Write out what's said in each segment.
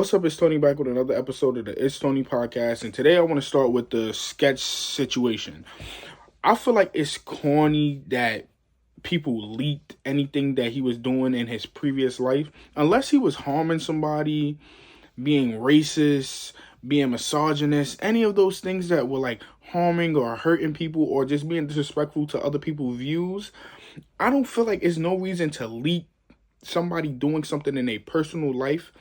What's up? It's Tony back with another episode of the It's Tony Podcast, and today I want to start with the sketch situation. I feel like it's corny that people leaked anything that he was doing in his previous life, unless he was harming somebody, being racist, being misogynist, any of those things that were like harming or hurting people or just being disrespectful to other people's views. I don't feel like it's no reason to leak somebody doing something in a personal life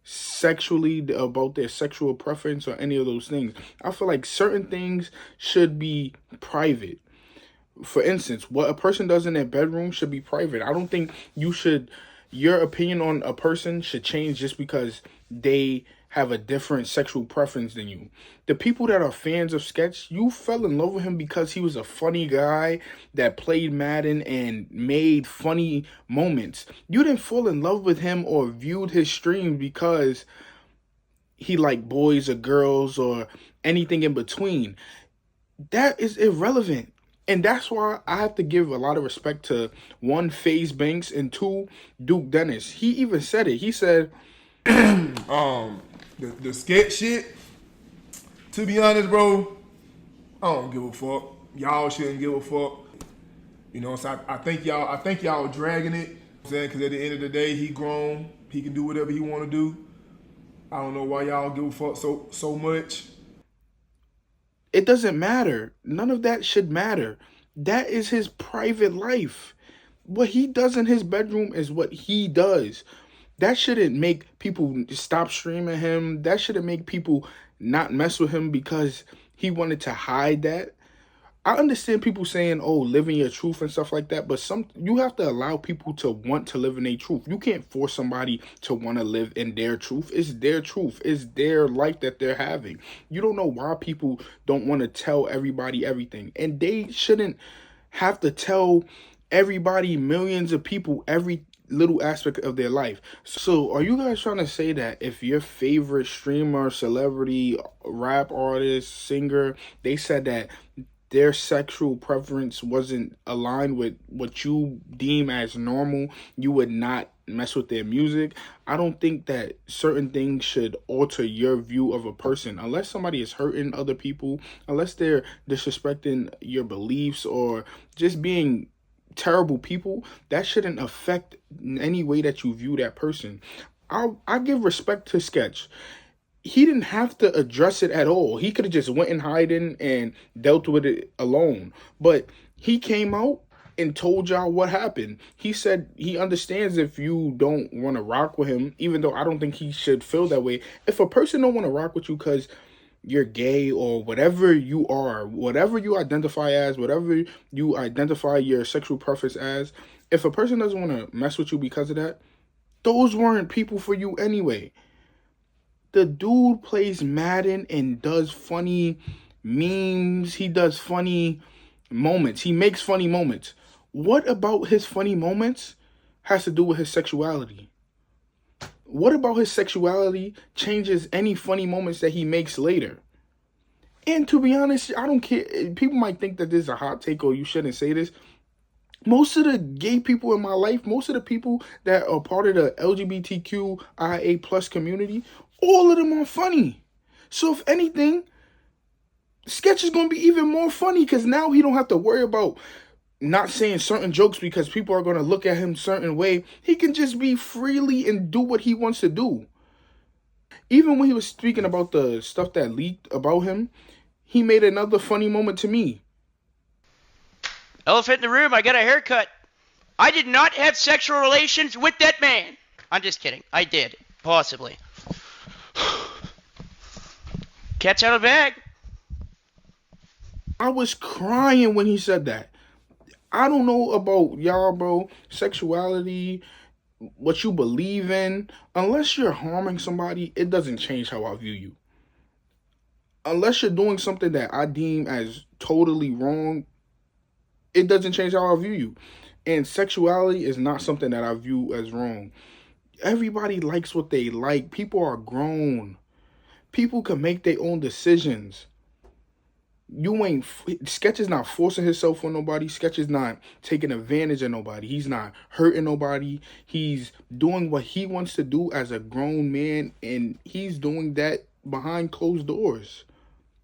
sexually about their sexual preference or any of those things. I feel like certain things should be private. For instance, what a person does in their bedroom should be private. I don't think your opinion on a person should change just because they have a different sexual preference than you. The people that are fans of Sketch, you fell in love with him because he was a funny guy that played Madden and made funny moments. You didn't fall in love with him or viewed his streams because he liked boys or girls or anything in between. That is irrelevant. And that's why I have to give a lot of respect to one, FaZe Banks, and two, Duke Dennis. He even said it. He said, the sketch shit, to be honest, bro, I don't give a fuck. Y'all shouldn't give a fuck. You know, so I think y'all dragging it. I'm saying, because at the end of the day, he grown. He can do whatever he want to do. I don't know why y'all give a fuck so much. it doesn't matter. None of that should matter. That is his private life. What he does in his bedroom is what he does. That shouldn't make people stop streaming him. That shouldn't make people not mess with him because he wanted to hide that. I understand people saying, "Oh, live in your truth" and stuff like that, but you have to allow people to want to live in their truth. You can't force somebody to want to live in their truth. It's their truth. It's their life that they're having. You don't know why people don't want to tell everybody everything, and they shouldn't have to tell everybody, millions of people, every little aspect of their life. So are you guys trying to say that if your favorite streamer, celebrity, rap artist, singer, they said that their sexual preference wasn't aligned with what you deem as normal, you would not mess with their music? I don't think that certain things should alter your view of a person unless somebody is hurting other people, unless they're disrespecting your beliefs or just being terrible people. That shouldn't affect any way that you view that person. I give respect to Sketch. He didn't have to address it at all. He could have just went in hiding and dealt with it alone. But he came out and told y'all what happened. He said he understands if you don't want to rock with him, even though I don't think he should feel that way. If a person don't want to rock with you because you're gay or whatever you are, whatever you identify as, whatever you identify your sexual preference as, if a person doesn't want to mess with you because of that, those weren't people for you anyway. The dude plays Madden and does funny memes. He does funny moments. He makes funny moments. What about his funny moments has to do with his sexuality? What about his sexuality changes any funny moments that he makes later? And to be honest, I don't care. People might think that this is a hot take or you shouldn't say this. Most of the gay people in my life, most of the people that are part of the LGBTQIA plus community, all of them are funny. So if anything, Sketch is going to be even more funny because now he don't have to worry about not saying certain jokes because people are going to look at him a certain way. He can just be freely and do what he wants to do. Even when he was speaking about the stuff that leaked about him, he made another funny moment to me. Elephant in the room, I got a haircut. I did not have sexual relations with that man. I'm just kidding. I did. Possibly. Cat's out of the bag. I was crying when he said that. I don't know about y'all, bro. Sexuality, what you believe in. Unless you're harming somebody, it doesn't change how I view you. Unless you're doing something that I deem as totally wrong, it doesn't change how I view you. And sexuality is not something that I view as wrong. Everybody likes what they like. People are grown. People can make their own decisions. You ain't Sketch is not forcing himself on nobody. Sketch is not taking advantage of nobody. He's not hurting nobody. He's doing what he wants to do as a grown man, and he's doing that behind closed doors.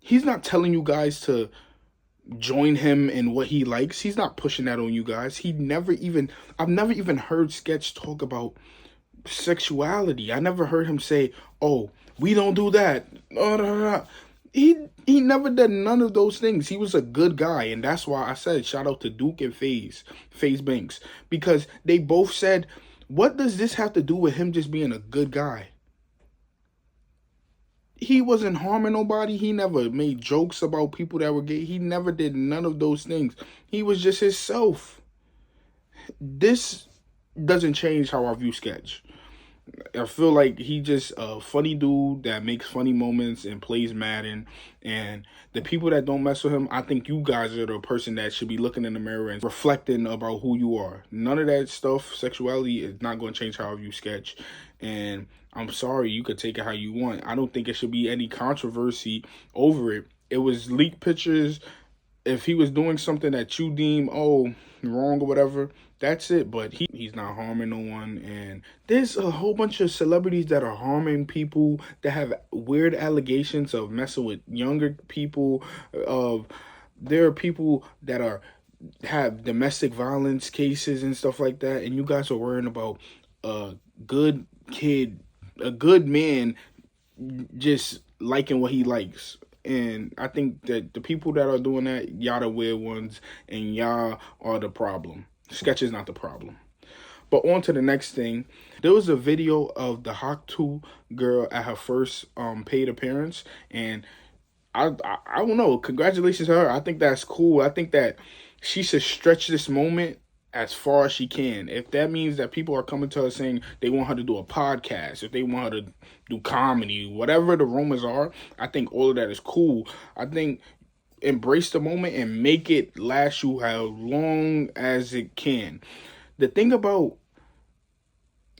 He's not telling you guys to join him in what he likes. He's not pushing that on you guys. I've never even heard Sketch talk about sexuality. I never heard him say, "Oh, we don't do that." Oh, no, no, no. He never did none of those things. He was a good guy, and that's why I said shout out to Duke and FaZe Banks, because they both said, "What does this have to do with him just being a good guy?" He wasn't harming nobody. He never made jokes about people that were gay. He never did none of those things. He was just himself. This doesn't change how I view Sketch. I feel like he just a funny dude that makes funny moments and plays Madden. And the people that don't mess with him, I think you guys are the person that should be looking in the mirror and reflecting about who you are. None of that stuff, sexuality, is not going to change how I view Sketch. And I'm sorry, you could take it how you want. I don't think it should be any controversy over it. It was leaked pictures. If he was doing something that you deem wrong or whatever, that's it. But he's not harming no one. And there's a whole bunch of celebrities that are harming people, that have weird allegations of messing with younger people. There are people that have domestic violence cases and stuff like that, and you guys are worrying about a good kid, a good man, just liking what he likes. And I think that the people that are doing that, y'all the weird ones, and y'all are the problem. Sketch is not the problem. But on to the next thing. There was a video of the Hawk 2 girl at her first paid appearance, and I don't know. Congratulations to her. I think that's cool. I think that she should stretch this moment as far as she can. If that means that people are coming to her saying they want her to do a podcast, if they want her to do comedy, whatever the rumors are, I think all of that is cool. I think embrace the moment and make it last you how long as it can. The thing about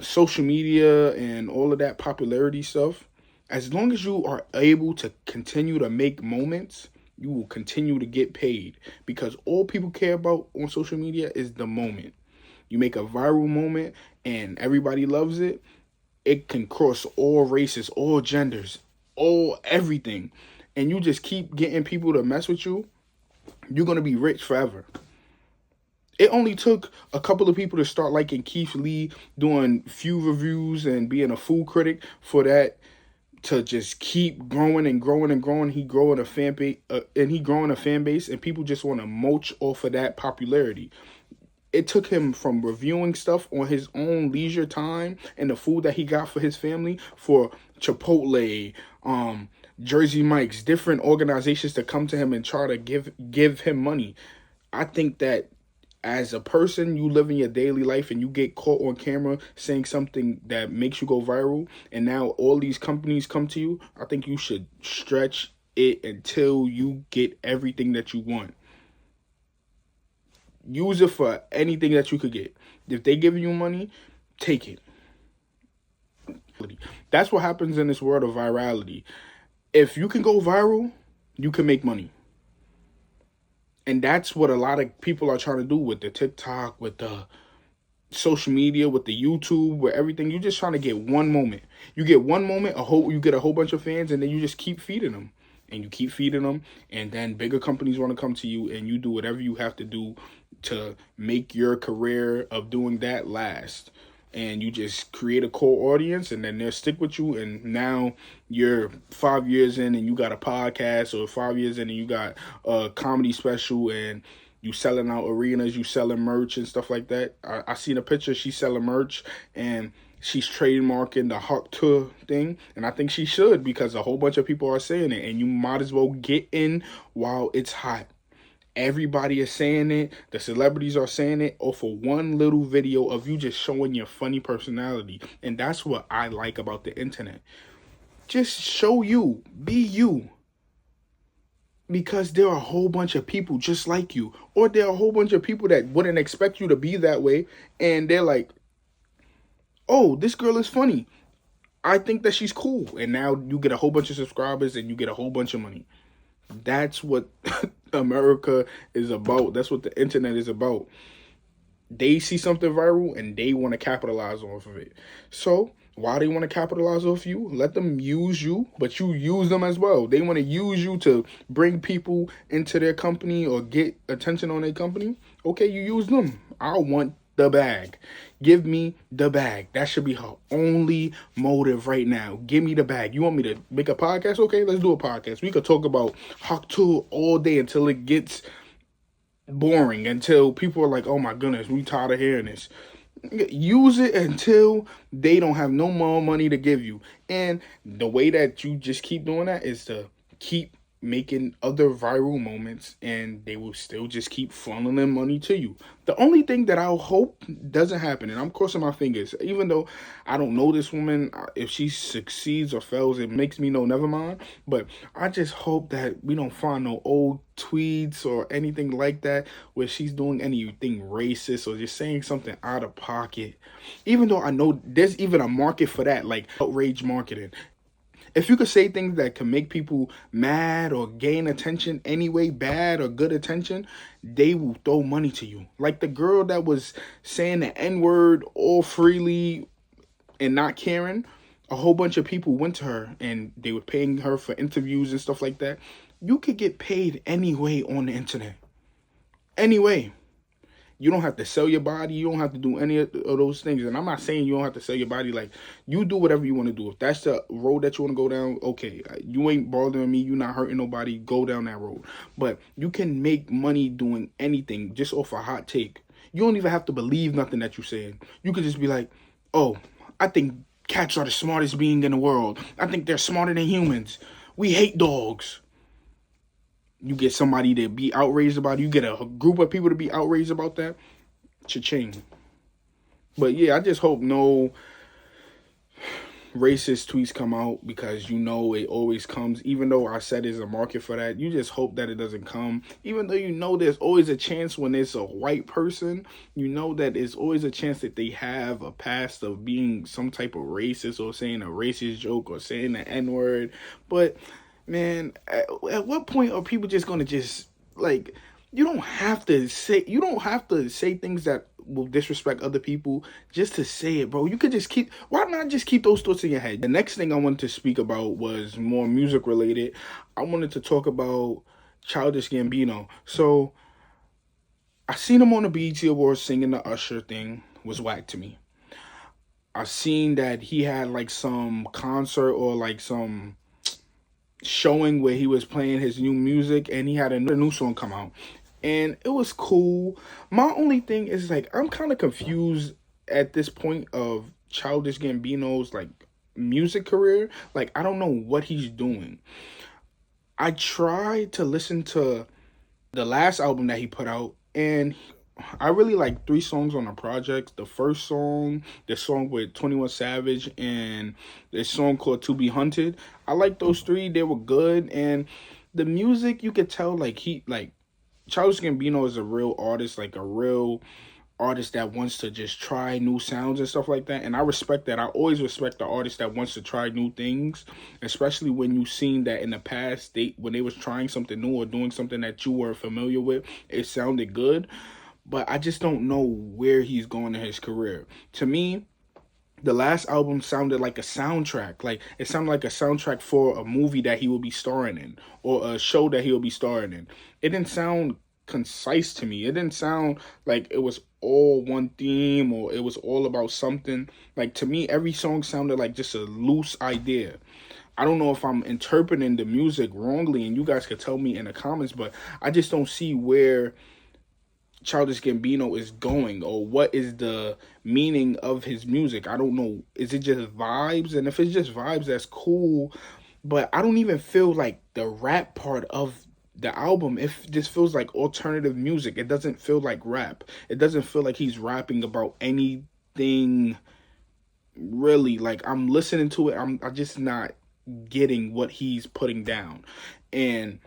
social media and all of that popularity stuff, as long as you are able to continue to make moments, you will continue to get paid, because all people care about on social media is the moment. You make a viral moment and everybody loves it. It can cross all races, all genders, all everything. And you just keep getting people to mess with you. You're going to be rich forever. It only took a couple of people to start liking Keith Lee, doing few reviews and being a food critic, for that to just keep growing and growing and growing. He growing a fan base, and people just want to mulch off of that popularity. It took him from reviewing stuff on his own leisure time and the food that he got for his family, for Chipotle, Jersey Mike's, different organizations to come to him and try to give him money. I think that as a person, you live in your daily life and you get caught on camera saying something that makes you go viral, and now all these companies come to you, I think you should stretch it until you get everything that you want. Use it for anything that you could get. If they give you money, take it. That's what happens in this world of virality. If you can go viral, you can make money. And that's what a lot of people are trying to do with the TikTok, with the social media, with the YouTube, with everything. You're just trying to get one moment. You get one moment, you get a whole bunch of fans, and then you just keep feeding them. And you keep feeding them, and then bigger companies want to come to you, and you do whatever you have to do to make your career of doing that last. And you just create a core audience, and then they'll stick with you. And now you're 5 years in and you got a podcast, or 5 years in and you got a comedy special, and you selling out arenas, you selling merch and stuff like that. I seen a picture, she's selling merch, and she's trademarking the Hawk Tour thing. And I think she should, because a whole bunch of people are saying it, and you might as well get in while it's hot. Everybody is saying it. The celebrities are saying it, or for one little video of you just showing your funny personality. And that's what I like about the internet. Just show you. Be you. Because there are a whole bunch of people just like you. Or there are a whole bunch of people that wouldn't expect you to be that way. And they're like, oh, this girl is funny. I think that she's cool. And now you get a whole bunch of subscribers and you get a whole bunch of money. That's what America is about. That's what the internet is about. They see something viral and they want to capitalize off of it. So why they want to capitalize off you? Let them use you, but you use them as well. They want to use you to bring people into their company or get attention on their company. Okay, you use them. I want the bag. Give me the bag. That should be her only motive right now. Give me the bag. You want me to make a podcast? Okay, let's do a podcast. We could talk about Hawk Tour all day until it gets boring, until people are like, oh my goodness, we tired of hearing this. Use it until they don't have no more money to give you. And the way that you just keep doing that is to keep making other viral moments, and they will still just keep funneling money to you. The only thing that I hope doesn't happen, and I'm crossing my fingers, even though I don't know this woman, if she succeeds or fails, it makes me know, never mind. But I just hope that we don't find no old tweets or anything like that where she's doing anything racist or just saying something out of pocket. Even though I know there's even a market for that, like outrage marketing. If you could say things that can make people mad or gain attention anyway, bad or good attention, they will throw money to you. Like the girl that was saying the N-word all freely and not caring, a whole bunch of people went to her and they were paying her for interviews and stuff like that. You could get paid anyway on the internet. Anyway. You don't have to sell your body. You don't have to do any of those things. And I'm not saying you don't have to sell your body. Like, you do whatever you want to do. If that's the road that you want to go down, okay. You ain't bothering me. You're not hurting nobody. Go down that road. But you can make money doing anything just off a hot take. You don't even have to believe nothing that you're saying. You could just be like, oh, I think cats are the smartest being in the world. I think they're smarter than humans. We hate dogs. You get somebody to be outraged about it. You get a group of people to be outraged about that. Cha-ching. But yeah, I just hope no racist tweets come out, because you know it always comes. Even though I said there's a market for that, you just hope that it doesn't come. Even though you know there's always a chance when it's a white person, you know that there's always a chance that they have a past of being some type of racist or saying a racist joke or saying the N-word. But man, at what point are people just gonna just like? You don't have to say things that will disrespect other people just to say it, bro. You could just keep. Why not just keep those thoughts in your head? The next thing I wanted to speak about was more music related. I wanted to talk about Childish Gambino. So I seen him on the BET Awards singing the Usher thing. Was whack to me. I seen that he had like some concert or like some showing where he was playing his new music, and he had a new song come out, and it was cool. My only thing is, like, I'm kind of confused at this point of Childish Gambino's like music career. Like, I don't know what he's doing. I tried to listen to the last album that he put out, and I really like 3 songs on the project. The first song, the song with 21 Savage, and this song called To Be Hunted. I like those 3. They were good. And the music, you could tell, like, Childish Gambino is a real artist, like a real artist that wants to just try new sounds and stuff like that. And I respect that. I always respect the artist that wants to try new things, especially when you've seen that in the past, when they was trying something new or doing something that you were familiar with, it sounded good. But I just don't know where he's going in his career. To me, the last album sounded like a soundtrack. Like, it sounded like a soundtrack for a movie that he will be starring in, or a show that he'll be starring in. It didn't sound concise to me. It didn't sound like it was all one theme or it was all about something. Like, to me, every song sounded like just a loose idea. I don't know if I'm interpreting the music wrongly, and you guys could tell me in the comments, but I just don't see where Childish Gambino is going, or what is the meaning of his music. I don't know. Is it just vibes? And if it's just vibes, that's cool. But I don't even feel like the rap part of the album. It just feels like alternative music. It doesn't feel like rap. It doesn't feel like he's rapping about anything really. Like, I'm listening to it, I'm just not getting what he's putting down. And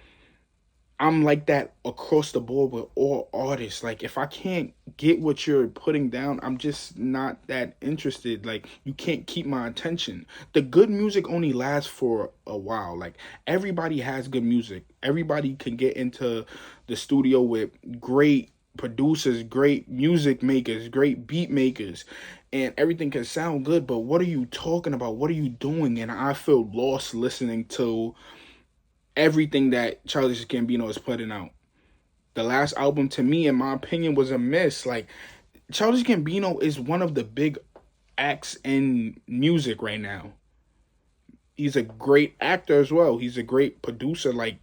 I'm like that across the board with all artists. Like, if I can't get what you're putting down, I'm just not that interested. Like, you can't keep my attention. The good music only lasts for a while. Like, everybody has good music. Everybody can get into the studio with great producers, great music makers, great beat makers, and everything can sound good. But what are you talking about? What are you doing? And I feel lost listening to everything that Childish Gambino is putting out. The last album, to me, in my opinion, was a miss. Like, Childish Gambino is one of the big acts in music right now. He's a great actor as well. He's a great producer, like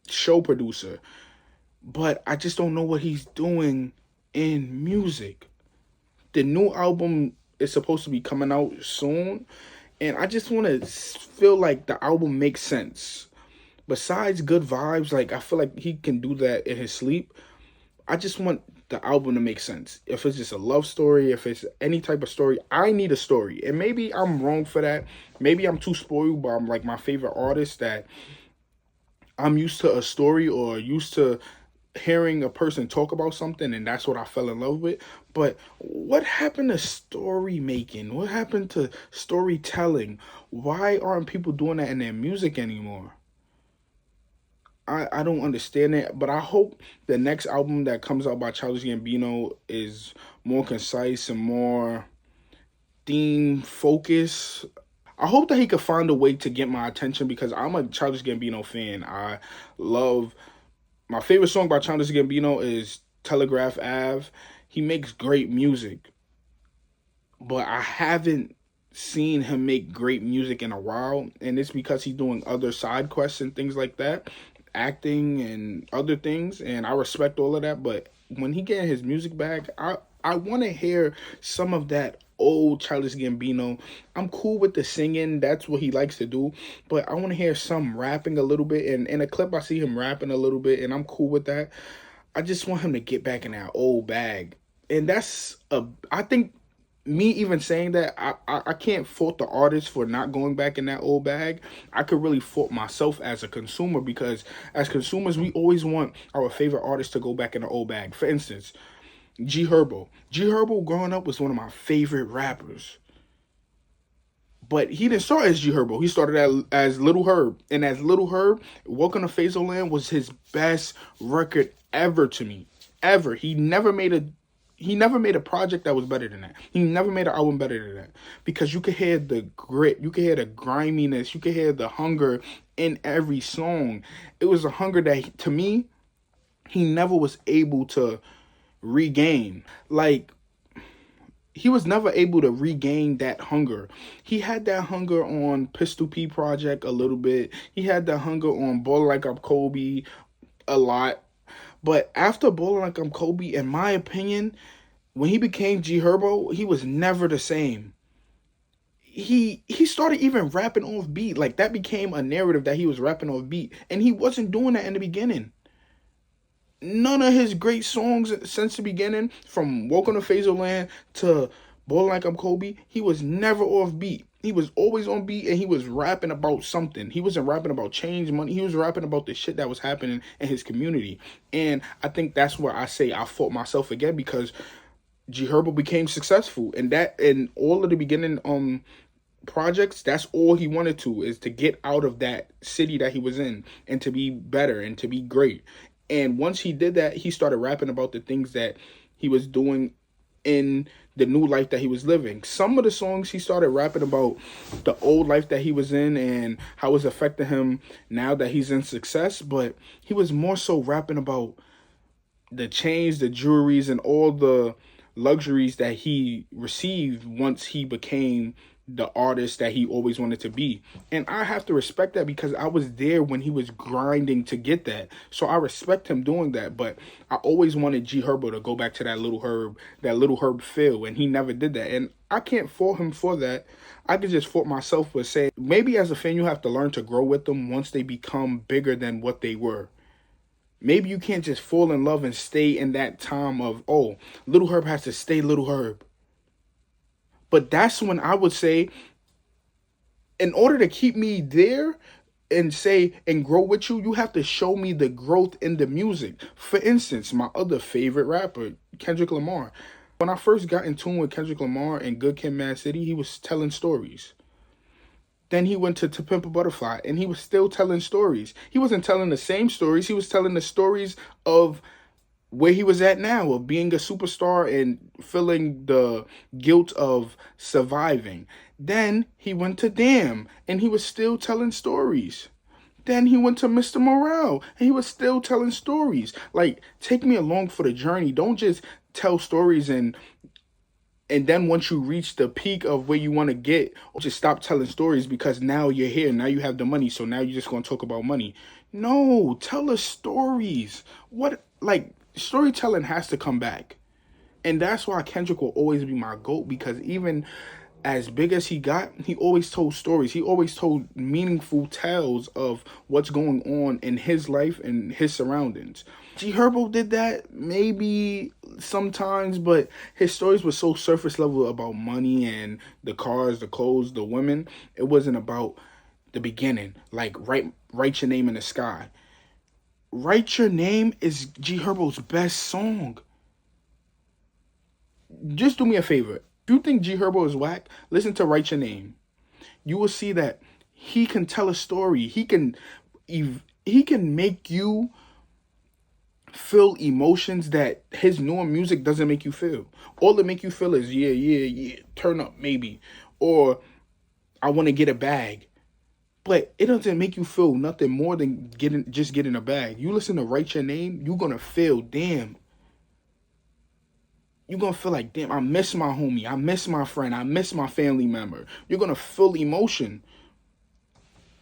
show producer. But I just don't know what he's doing in music. The new album is supposed to be coming out soon, and I just want to feel like the album makes sense. Besides good vibes, like, I feel like he can do that in his sleep. I just want the album to make sense. If it's just a love story, if it's any type of story, I need a story. And maybe I'm wrong for that. Maybe I'm too spoiled by like my favorite artist, that I'm used to a story or used to hearing a person talk about something, and that's what I fell in love with. But what happened to story making? What happened to storytelling? Why aren't people doing that in their music anymore? I don't understand it, but I hope the next album that comes out by Childish Gambino is more concise and more theme focused. I hope that he could find a way to get my attention, because I'm a Childish Gambino fan. I love, my favorite song by Childish Gambino is Telegraph Ave. He makes great music, but I haven't seen him make great music in a while, and it's because he's doing other side quests and things like that, acting and other things, and I respect all of that. But when he getting his music back, I want to hear some of that old Childish Gambino. I'm cool with the singing, that's what he likes to do, but I want to hear some rapping a little bit, and in a clip I see him rapping a little bit, and I'm cool with that. I just want him to get back in that old bag. And I think, me even saying that, I can't fault the artist for not going back in that old bag. I could really fault myself as a consumer, because as consumers, we always want our favorite artist to go back in the old bag. For instance, G Herbo. G Herbo growing up was one of my favorite rappers. But he didn't start as G Herbo. He started as Little Herb. And as Little Herb, Welcome to Phaserland was his best record ever to me. Ever. He never made a project that was better than that. He never made an album better than that. Because you could hear the grit, you could hear the griminess, you could hear the hunger in every song. It was a hunger that, to me, he never was able to regain. Like, he was never able to regain that hunger. He had that hunger on Pistol P Project a little bit. He had that hunger on Ballin' Like I'm Kobe a lot. But after Ballin' Like I'm Kobe, in my opinion, when he became G Herbo, he was never the same. He started even rapping off beat. Like, that became a narrative that he was rapping off beat. And he wasn't doing that in the beginning. None of his great songs since the beginning, from Welcome to Phaserland to Ballin' Like I'm Kobe, he was never off beat. He was always on beat, and he was rapping about something. He wasn't rapping about change, money. He was rapping about the shit that was happening in his community. And I think that's where I say I fought myself again, because G Herbo became successful, and that, in all of the beginning projects, that's all he wanted to, is to get out of that city that he was in and to be better and to be great. And once he did that, he started rapping about the things that he was doing in the new life that he was living. Some of the songs he started rapping about the old life that he was in and how it's affecting him now that he's in success, but he was more so rapping about the chains, the jewelries, and all the luxuries that he received once he became the artist that he always wanted to be. And I have to respect that, because I was there when he was grinding to get that. So I respect him doing that. But I always wanted G Herbo to go back to that Little Herb feel, and he never did that. And I can't fault him for that. I could just fault myself for saying, maybe as a fan you have to learn to grow with them once they become bigger than what they were. Maybe you can't just fall in love and stay in that time of, oh, Little Herb has to stay Little Herb. But that's when I would say, in order to keep me there, and say and grow with you, you have to show me the growth in the music. For instance, my other favorite rapper, Kendrick Lamar. When I first got in tune with Kendrick Lamar and Good Kid, Mad City, he was telling stories. Then he went to Pimp a Butterfly, and he was still telling stories. He wasn't telling the same stories. He was telling the stories of where he was at now, of being a superstar and feeling the guilt of surviving. Then he went to Damn, and he was still telling stories. Then he went to Mr. Morale, and he was still telling stories. Like, take me along for the journey. Don't just tell stories and then once you reach the peak of where you want to get, just stop telling stories because now you're here. Now you have the money, so now you're just going to talk about money. No, tell us stories. What, like, storytelling has to come back. And that's why Kendrick will always be my GOAT, because even as big as he got, he always told stories. He always told meaningful tales of what's going on in his life and his surroundings. G Herbo did that maybe sometimes, but his stories were so surface level about money and the cars, the clothes, the women. It wasn't about the beginning. Like, write your name in the sky. Write Your Name is G Herbo's best song. Just do me a favor. If you think G Herbo is whack, listen to Write Your Name. You will see that he can tell a story. He can make you feel emotions that his newer music doesn't make you feel. All it make you feel is yeah, turn up maybe, or I want to get a bag. But it doesn't make you feel nothing more than getting a bag. You listen to Write Your Name, you're gonna feel, damn. You're going to feel like, damn, I miss my homie. I miss my friend. I miss my family member. You're going to feel emotion.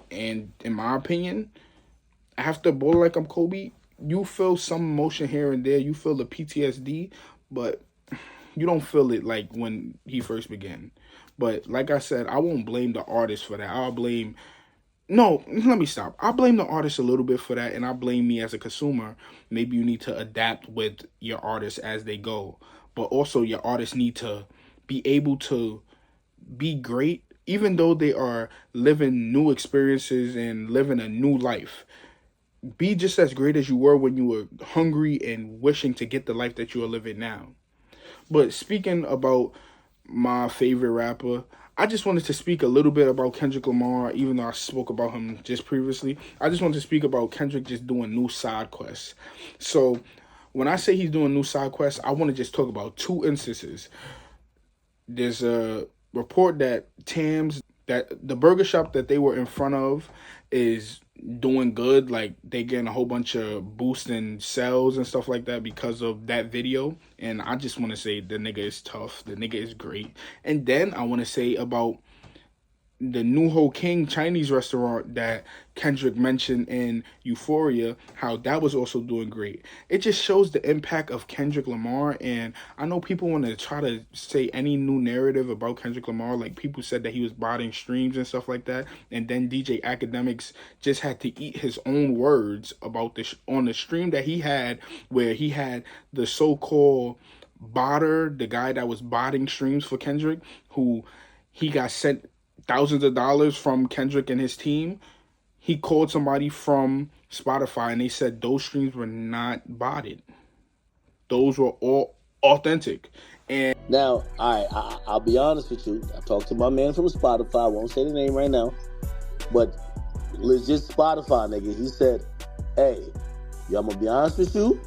And in my opinion, after Ball Like I'm Kobe, you feel some emotion here and there. You feel the PTSD, but you don't feel it like when he first began. But like I said, I won't blame the artist for that. No, let me stop. I blame the artist a little bit for that, and I blame me as a consumer. Maybe you need to adapt with your artists as they go. But also your artists need to be able to be great, even though they are living new experiences and living a new life. Be just as great as you were when you were hungry and wishing to get the life that you are living now. But speaking about my favorite rapper, I just wanted to speak a little bit about Kendrick Lamar, even though I spoke about him just previously. I just wanted to speak about Kendrick just doing new side quests. So when I say he's doing new side quests, I want to just talk about two instances. There's a report that that the burger shop that they were in front of is doing good. Like, they getting a whole bunch of boost in sales and stuff like that because of that video. And I just want to say the nigga is tough. The nigga is great. And then I want to say about the New Ho King Chinese restaurant that Kendrick mentioned in Euphoria, how that was also doing great. It just shows the impact of Kendrick Lamar. And I know people want to try to say any new narrative about Kendrick Lamar. Like, people said that he was botting streams and stuff like that. And then DJ Academics just had to eat his own words about this on the stream that he had, where he had the so-called botter, the guy that was botting streams for Kendrick, who he got sent thousands of dollars from Kendrick and his team. He called somebody from Spotify and they said those streams were not botted. Those were all authentic. And now, I'll be honest with you. I talked to my man from Spotify. I won't say the name right now, but legit Spotify nigga. He said, "Hey, yo, I'm gonna be honest with you.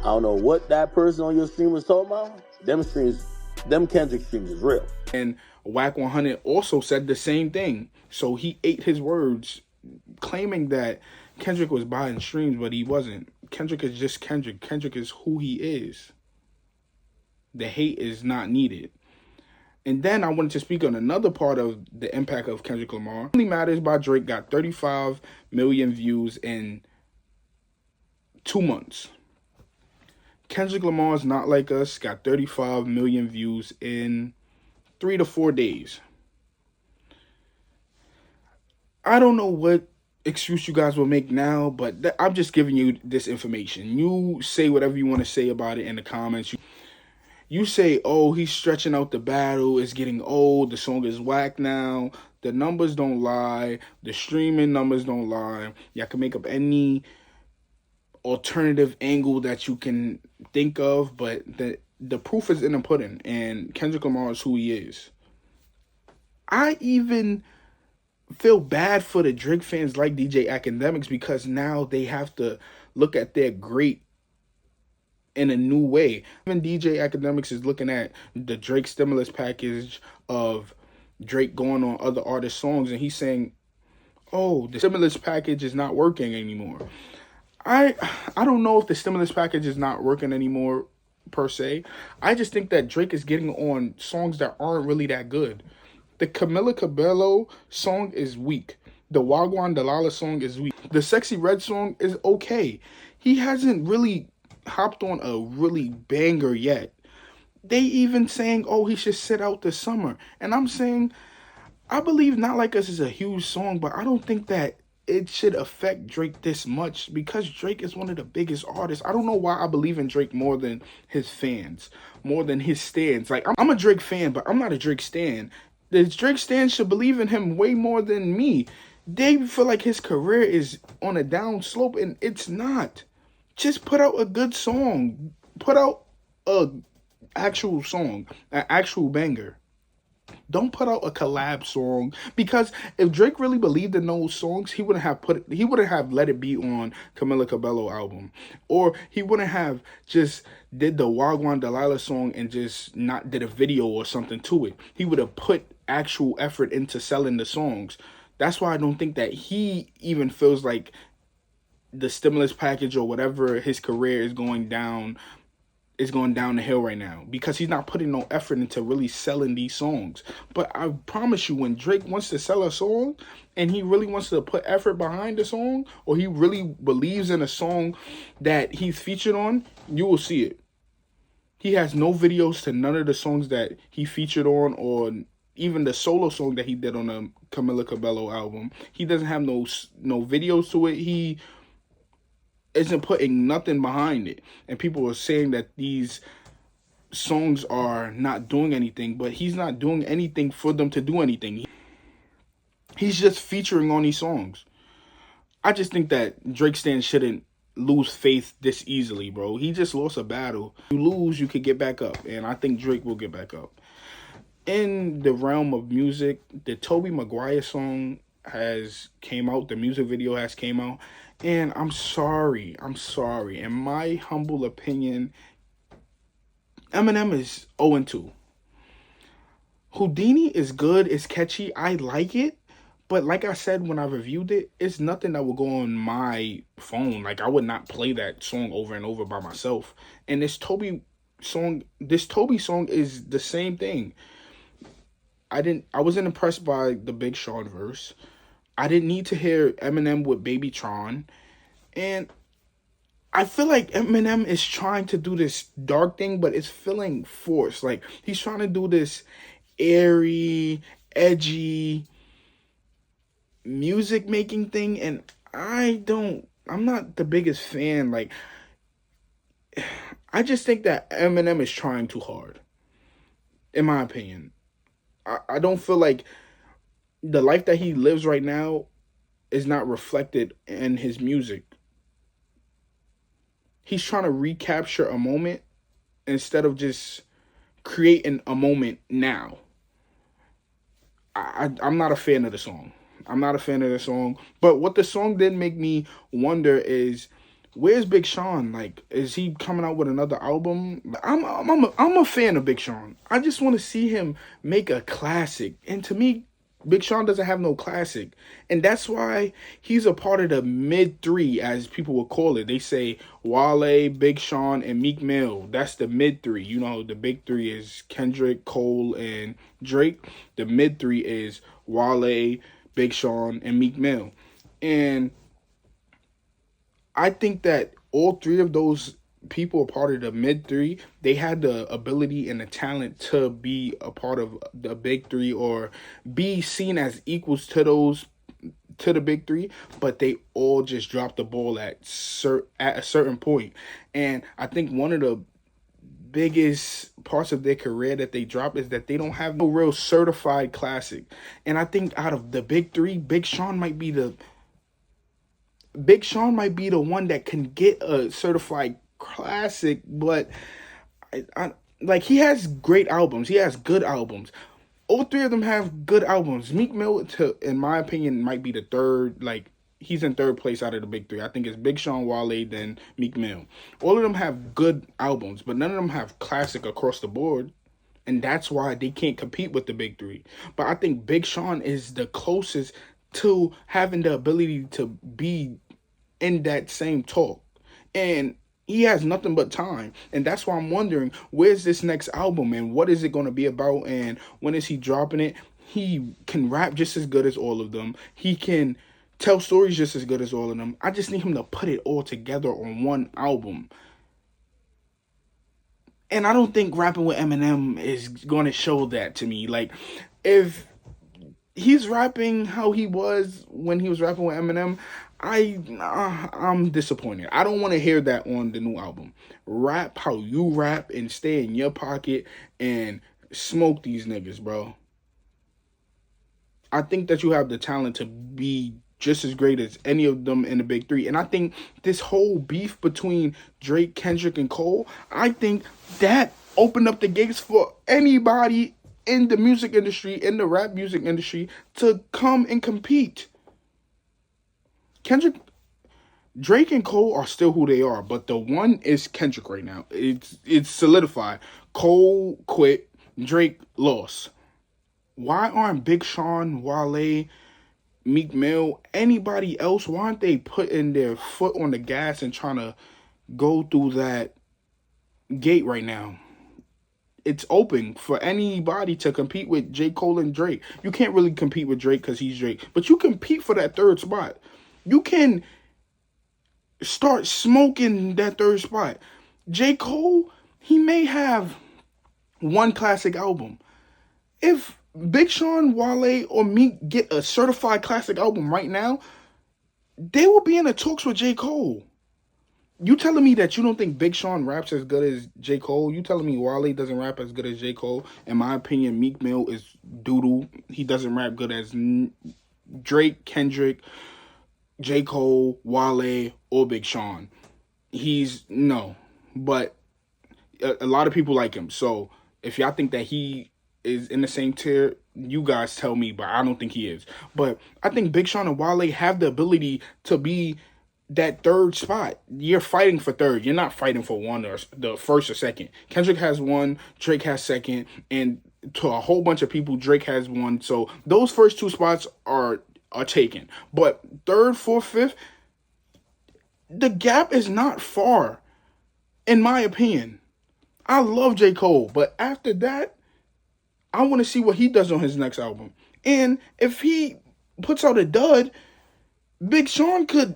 I don't know what that person on your stream was talking about. Them Kendrick streams is real." And Whack 100 also said the same thing. So he ate his words, claiming that Kendrick was buying streams, but he wasn't. Kendrick is just Kendrick. Kendrick is who he is. The hate is not needed. And then I wanted to speak on another part of the impact of Kendrick Lamar. Only Matters by Drake got 35 million views in 2 months. Kendrick Lamar's Not Like Us got 35 million views in 3 to 4 days. I don't know what excuse you guys will make now, but I'm just giving you this information. You say whatever you want to say about it in the comments. You say, oh, he's stretching out the battle. It's getting old. The song is whack now. The numbers don't lie. The streaming numbers don't lie. Y'all can make up any alternative angle that you can think of, but the proof is in the pudding, and Kendrick Lamar is who he is. I even feel bad for the Drake fans like DJ Academics, because now they have to look at their great in a new way. Even DJ Academics is looking at the Drake stimulus package of Drake going on other artists' songs, and he's saying, oh, the stimulus package is not working anymore. I don't know if the stimulus package is not working anymore per se. I just think that Drake is getting on songs that aren't really that good. The Camila Cabello song is weak. The Wagwan Dalala song is weak. The Sexy Red song is okay. He hasn't really hopped on a really banger yet. They even saying, oh, he should sit out this summer. And I'm saying, I believe Not Like Us is a huge song, but I don't think that it should affect Drake this much, because Drake is one of the biggest artists. I don't know why I believe in Drake more than his fans, more than his stans. Like, I'm a Drake fan, but I'm not a Drake stan. The Drake stans should believe in him way more than me. They feel like his career is on a down slope, and it's not. Just put out a good song. Put out a actual song, an actual banger. Don't put out a collab song, because if Drake really believed in those songs, he wouldn't have Let It Be on Camila Cabello album, or he wouldn't have just did the Wagwan Delilah song and just not did a video or something to it. He would have put actual effort into selling the songs. That's why I don't think that he even feels like the stimulus package or whatever his career is going down the hill right now, because he's not putting no effort into really selling these songs. But I promise you, when Drake wants to sell a song and he really wants to put effort behind the song, or he really believes in a song that he's featured on, you will see it. He has no videos to none of the songs that he featured on, or even the solo song that he did on the Camila Cabello album. He doesn't have no videos to it. He isn't putting nothing behind it. And people are saying that these songs are not doing anything, but he's not doing anything for them to do anything. He's just featuring on these songs. I just think that Drake stans shouldn't lose faith this easily, bro. He just lost a battle. You lose, you could get back up, and I think Drake will get back up. In the realm of music, the Tobey Maguire song has came out. The music video has came out. And I'm sorry. In my humble opinion, Eminem is 0-2. Houdini is good. It's catchy. I like it. But like I said when I reviewed it, it's nothing that will go on my phone. Like, I would not play that song over and over by myself. And this Toby song is the same thing. I wasn't impressed by the Big Sean verse. I didn't need to hear Eminem with Baby Tron. And I feel like Eminem is trying to do this dark thing, but it's feeling forced. Like, he's trying to do this airy, edgy music making thing, and I'm not the biggest fan. Like, I just think that Eminem is trying too hard, in my opinion. I don't feel like the life that he lives right now is not reflected in his music. He's trying to recapture a moment instead of just creating a moment now. I'm not a fan of the song. But what the song did make me wonder is, where's Big Sean? Like, is he coming out with another album? I'm a fan of Big Sean. I just want to see him make a classic. And to me, Big Sean doesn't have no classic. And that's why he's a part of the mid-3, as people would call it. They say Wale, Big Sean, and Meek Mill. That's the mid-3. You know, the big 3 is Kendrick, Cole, and Drake. The mid-3 is Wale, Big Sean, and Meek Mill. And I think that all 3 of those people are part of the mid-3. They had the ability and the talent to be a part of the big 3, or be seen as equals to the big 3, but they all just dropped the ball at a certain point. And I think one of biggest parts of their career that they drop is that they don't have no real certified classic. And I think out of the big three, Big Sean might be the one that can get a certified classic, but like he has great albums. He has good albums. All three of them have good albums. Meek Mill, in my opinion, might be the third. Like he's in third place out of the big three. I think it's Big Sean, Wale, then Meek Mill. All of them have good albums, but none of them have classic across the board. And that's why they can't compete with the big three. But I think Big Sean is the closest to having the ability to be in that same talk. And he has nothing but time. And that's why I'm wondering, where's this next album and what is it going to be about and when is he dropping it? He can rap just as good as all of them. He can tell stories just as good as all of them. I just need him to put it all together on one album. And I don't think rapping with Eminem is going to show that to me. Like, if he's rapping how he was when he was rapping with Eminem, I'm disappointed. I don't want to hear that on the new album. Rap how you rap and stay in your pocket and smoke these niggas, bro. I think that you have the talent to be just as great as any of them in the big three. And I think this whole beef between Drake, Kendrick, and Cole, I think that opened up the gates for anybody in the music industry, in the rap music industry, to come and compete. Drake and Cole are still who they are, but the one is Kendrick right now. It's solidified. Cole quit, Drake lost. Why aren't Big Sean, Wale, Meek Mill, anybody else, why aren't they putting their foot on the gas and trying to go through that gate right now? It's open for anybody to compete with J. Cole and Drake. You can't really compete with Drake because he's Drake, but you compete for that third spot. You can start smoking that third spot. J. Cole, he may have one classic album. If Big Sean, Wale, or Meek get a certified classic album right now, they will be in the talks with J. Cole. You telling me that you don't think Big Sean raps as good as J. Cole? You telling me Wale doesn't rap as good as J. Cole? In my opinion, Meek Mill is doodle. He doesn't rap good as Drake, Kendrick, J. Cole, Wale, or Big Sean. No. But a lot of people like him. So if y'all think that he is in the same tier, you guys tell me, but I don't think he is. But I think Big Sean and Wale have the ability to be that third spot. You're fighting for third. You're not fighting for one or the first or second. Kendrick has one, Drake has second, and to a whole bunch of people, Drake has one. So those first two spots are taken. But third, fourth, fifth, the gap is not far, in my opinion. I love J. Cole, but after that, I want to see what he does on his next album. And if he puts out a dud, Big Sean could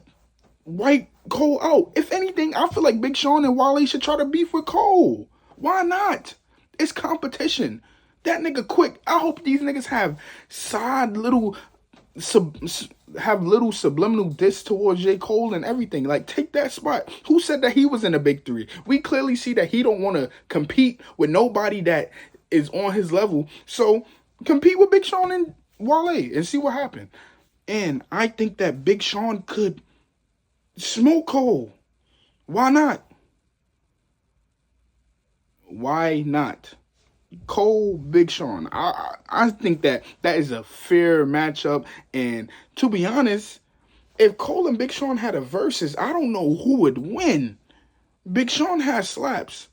wipe Cole out. If anything, I feel like Big Sean and Wale should try to beef with Cole. Why not? It's competition. That nigga quick. I hope these niggas have little subliminal diss towards J. Cole and everything. Like, take that spot. Who said that he was in the big three? We clearly see that he don't want to compete with nobody that is on his level. So compete with Big Sean and Wale and see what happens. And I think that Big Sean could smoke Cole. Why not? Why not? Cole, Big Sean. I think that is a fair matchup. And to be honest, if Cole and Big Sean had a versus, I don't know who would win. Big Sean has slaps.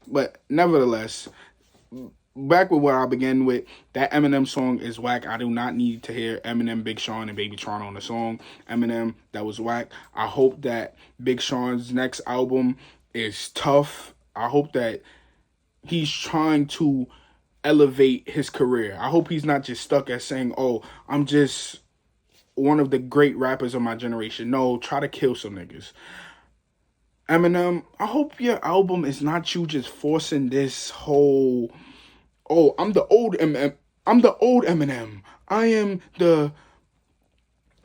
But nevertheless, back with what I began with, that Eminem song is whack. I do not need to hear Eminem, Big Sean, and Baby Tron on the song. Eminem, that was whack. I hope that Big Sean's next album is tough. I hope that he's trying to elevate his career. I hope he's not just stuck at saying, oh, I'm just one of the great rappers of my generation. No, try to kill some niggas. Eminem, I hope your album is not you just forcing this whole, oh, I'm the old Eminem. I am the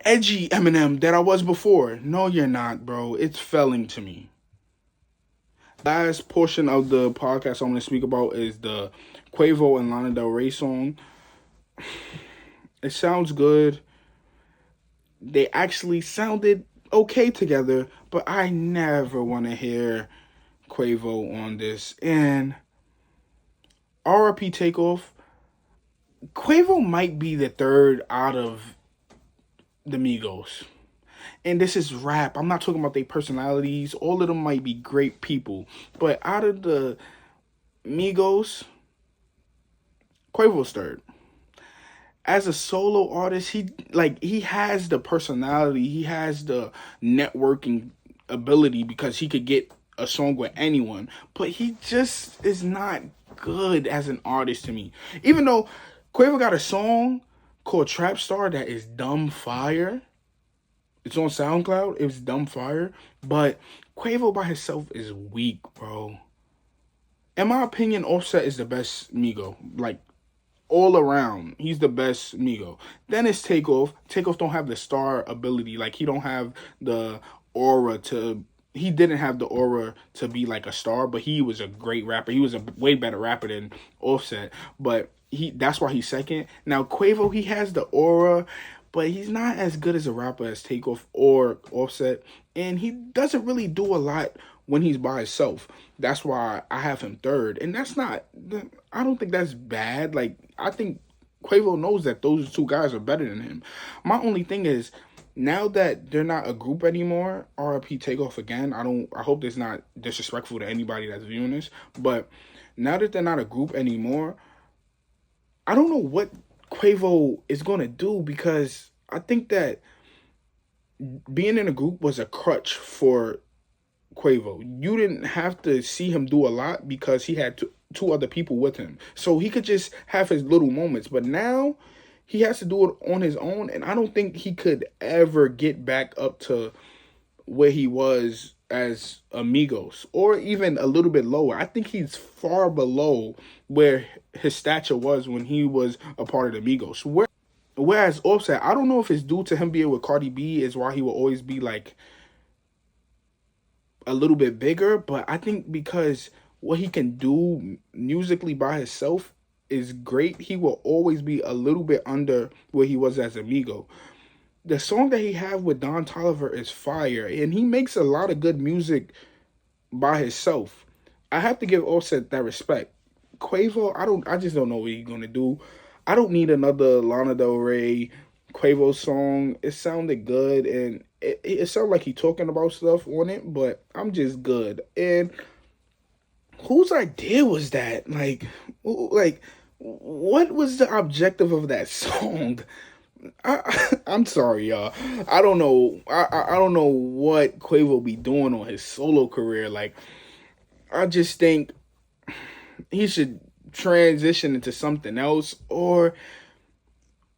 edgy Eminem that I was before. No, you're not, bro. It's failing to me. Last portion of the podcast I'm going to speak about is the Quavo and Lana Del Rey song. It sounds good. They actually sounded okay together, but I never want to hear Quavo on this. And RIP Takeoff, Quavo might be the third out of the Migos. And this is rap. I'm not talking about their personalities. All of them might be great people. But out of the Migos, Quavo's third. As a solo artist, he has the personality, he has the networking ability because he could get a song with anyone, but he just is not good as an artist to me. Even though Quavo got a song called Trap Star that is dumb fire. It's on SoundCloud. It's dumb fire, but Quavo by himself is weak, bro. In my opinion, Offset is the best Migo. Like, all around, he's the best Migo. Then it's Takeoff. Takeoff don't have the star ability. Like, he don't have the aura to... He didn't have the aura to be like a star, but he was a great rapper. He was a way better rapper than Offset. But that's why he's second. Now, Quavo, he has the aura, but he's not as good as a rapper as Takeoff or Offset. And he doesn't really do a lot when he's by himself. That's why I have him third. And that's not... I don't think that's bad. Like, I think Quavo knows that those two guys are better than him. My only thing is, now that they're not a group anymore, RIP Takeoff again. I hope it's not disrespectful to anybody that's viewing this, but now that they're not a group anymore, I don't know what Quavo is gonna do, because I think that being in a group was a crutch for Quavo. You didn't have to see him do a lot because he had two other people with him. So he could just have his little moments. But now he has to do it on his own. And I don't think he could ever get back up to where he was as Amigos, or even a little bit lower. I think he's far below where his stature was when he was a part of the Migos. Whereas Offset, I don't know if it's due to him being with Cardi B is why he will always be like a little bit bigger, but I think because what he can do musically by himself is great, he will always be a little bit under where he was as Amigo. The song that he have with Don Toliver is fire, and he makes a lot of good music by himself. I have to give Offset that respect. Quavo, I just don't know what he's gonna do. I don't need another Lana Del Rey Quavo song. It sounded good, and it sounded like he talking about stuff on it, but I'm just good. And whose idea was that? Like, what was the objective of that song? I'm sorry, y'all. I don't know. I don't know what Quavo be doing on his solo career. Like, I just think he should transition into something else, or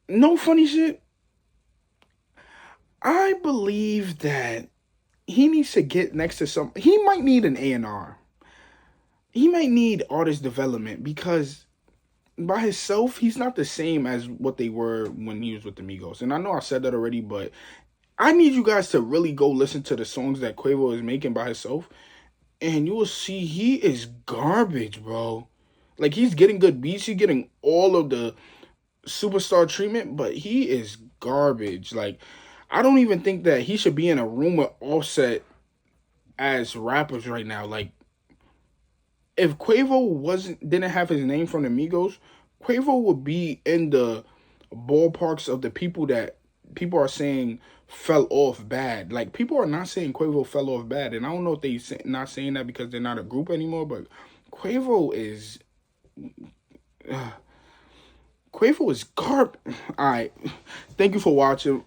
no funny shit. I believe that he needs to get next to some. He might need an A&R. He might need artist development, because by himself, he's not the same as what they were when he was with the Migos. And I know I said that already, but I need you guys to really go listen to the songs that Quavo is making by himself, and you will see he is garbage, bro. Like, he's getting good beats, he's getting all of the superstar treatment, but he is garbage. Like, I don't even think that he should be in a room with Offset as rappers right now. Like, if Quavo didn't have his name from the Migos, Quavo would be in the ballparks of the people that people are saying fell off bad. Like, people are not saying Quavo fell off bad, and I don't know if they not saying that because they're not a group anymore, but Quavo is garbage. Alright. Thank you for watching.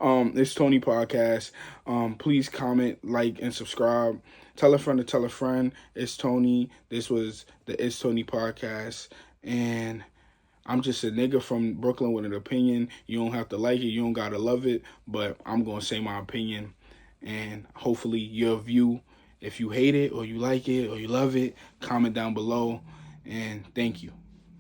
It's Tony Podcast. Please comment, like, and subscribe. Tell a friend to tell a friend. It's Tony. This was the It's Tony Podcast. And I'm just a nigga from Brooklyn with an opinion. You don't have to like it. You don't gotta love it. But I'm gonna say my opinion. And hopefully your view, if you hate it or you like it or you love it, comment down below. And thank you.